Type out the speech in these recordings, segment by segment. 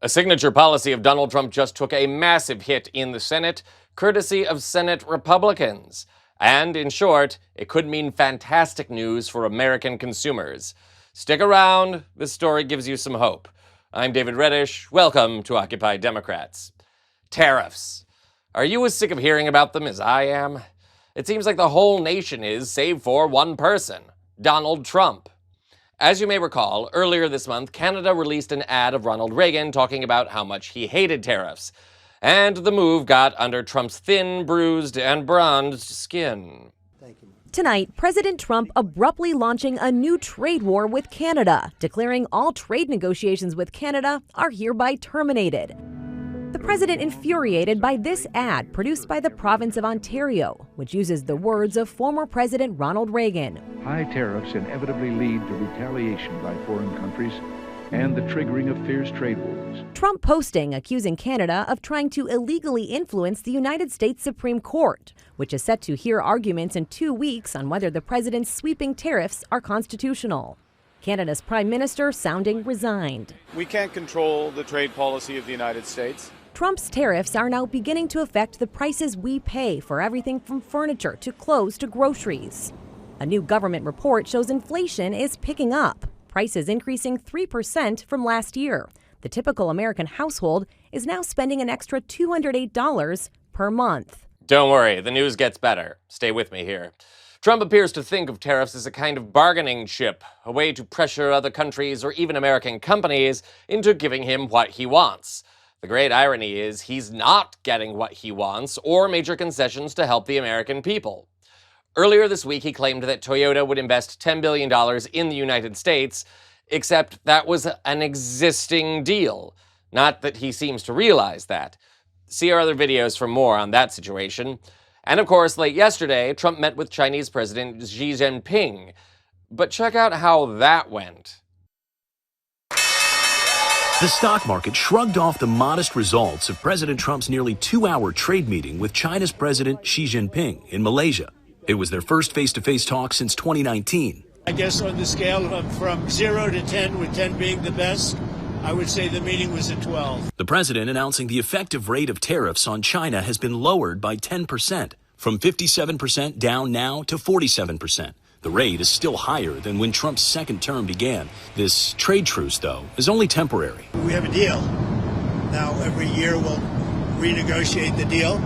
A signature policy of Donald Trump just took a massive hit in the Senate, courtesy of Senate Republicans. And in short, it could mean fantastic news for American consumers. Stick around, this story gives you some hope. I'm David Reddish. Welcome to Occupy Democrats. Tariffs. Are you as sick of hearing about them as I am? It seems like the whole nation is, save for one person, Donald Trump. As you may recall, earlier this month, Canada released an ad of Ronald Reagan talking about how much he hated tariffs. And the move got under Trump's thin, bruised, and bronzed skin. Tonight, President Trump abruptly launching a new trade war with Canada, declaring all trade negotiations with Canada are hereby terminated. The president infuriated by this ad produced by the province of Ontario, which uses the words of former President Ronald Reagan. High tariffs inevitably lead to retaliation by foreign countries and the triggering of fierce trade wars. Trump posting accusing Canada of trying to illegally influence the United States Supreme Court, which is set to hear arguments in 2 weeks on whether the president's sweeping tariffs are constitutional. Canada's prime minister sounding resigned. We can't control the trade policy of the United States. Trump's tariffs are now beginning to affect the prices we pay for everything from furniture to clothes to groceries. A new government report shows inflation is picking up, prices increasing 3% from last year. The typical American household is now spending an extra $208 per month. Don't worry, the news gets better. Stay with me here. Trump appears to think of tariffs as a kind of bargaining chip, a way to pressure other countries or even American companies into giving him what he wants. The great irony is he's not getting what he wants or major concessions to help the American people. Earlier this week, he claimed that Toyota would invest $10 billion in the United States, except that was an existing deal. Not that he seems to realize that. See our other videos for more on that situation. And of course, late yesterday, Trump met with Chinese President Xi Jinping. But check out how that went. The stock market shrugged off the modest results of President Trump's nearly 2-hour trade meeting with China's President Xi Jinping in Malaysia. It was their first face-to-face talk since 2019. I guess on the scale of from 0 to 10, with 10 being the best, I would say the meeting was a 12. The president announcing the effective rate of tariffs on China has been lowered by 10%, from 57% down now to 47%. The rate is still higher than when Trump's second term began. This trade truce, though, is only temporary. We have a deal. Now, every year we'll renegotiate the deal,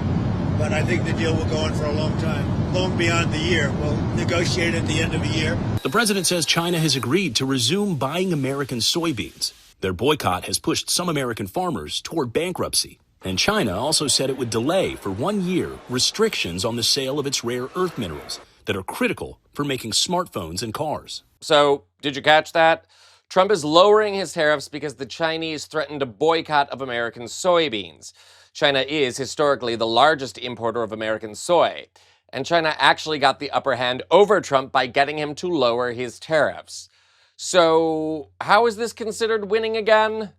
but I think the deal will go on for a long time, long beyond the year. We'll negotiate at the end of the year. The president says China has agreed to resume buying American soybeans. Their boycott has pushed some American farmers toward bankruptcy. And China also said it would delay for 1 year restrictions on the sale of its rare earth minerals that are critical for making smartphones and cars. So, did you catch that? Trump is lowering his tariffs because the Chinese threatened a boycott of American soybeans. China is historically the largest importer of American soy, and China actually got the upper hand over Trump by getting him to lower his tariffs. So, how is this considered winning again?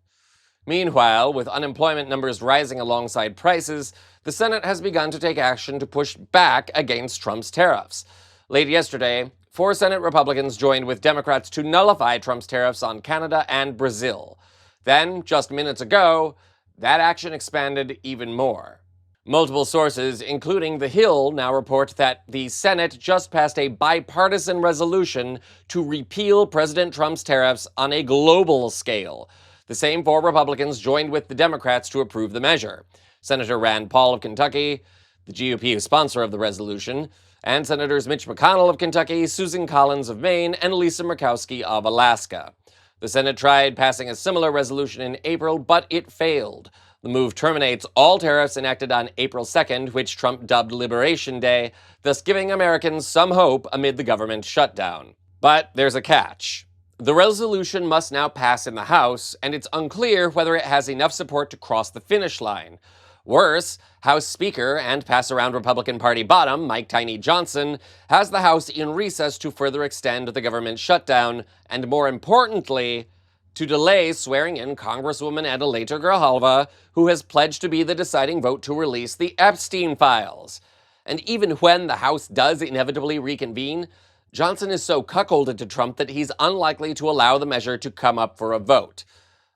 Meanwhile, with unemployment numbers rising alongside prices, the Senate has begun to take action to push back against Trump's tariffs. Late yesterday, 4 Senate Republicans joined with Democrats to nullify Trump's tariffs on Canada and Brazil. Then, just minutes ago, that action expanded even more. Multiple sources, including The Hill, now report that the Senate just passed a bipartisan resolution to repeal President Trump's tariffs on a global scale. The same 4 Republicans joined with the Democrats to approve the measure. Senator Rand Paul of Kentucky, the GOP sponsor of the resolution, and Senators Mitch McConnell of Kentucky, Susan Collins of Maine, and Lisa Murkowski of Alaska. The Senate tried passing a similar resolution in April, but it failed. The move terminates all tariffs enacted on April 2nd, which Trump dubbed Liberation Day, thus giving Americans some hope amid the government shutdown. But there's a catch. The resolution must now pass in the House, and it's unclear whether it has enough support to cross the finish line. Worse, House Speaker and pass-around Republican Party bottom, Mike Tiny Johnson, has the House in recess to further extend the government shutdown, and more importantly, to delay swearing in Congresswoman Adelaide Grijalva, who has pledged to be the deciding vote to release the Epstein files. And even when the House does inevitably reconvene, Johnson is so cuckolded to Trump that he's unlikely to allow the measure to come up for a vote.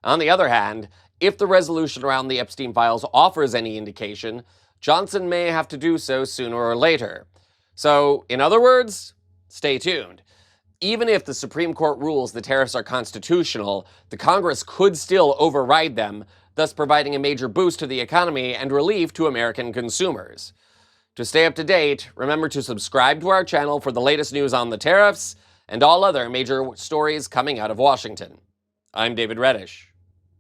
On the other hand, If the resolution around the Epstein files offers any indication, Johnson may have to do so sooner or later. So, in other words, stay tuned. Even if the Supreme Court rules the tariffs are constitutional, the Congress could still override them, thus providing a major boost to the economy and relief to American consumers. To stay up to date, remember to subscribe to our channel for the latest news on the tariffs and all other major stories coming out of Washington. I'm David Reddish.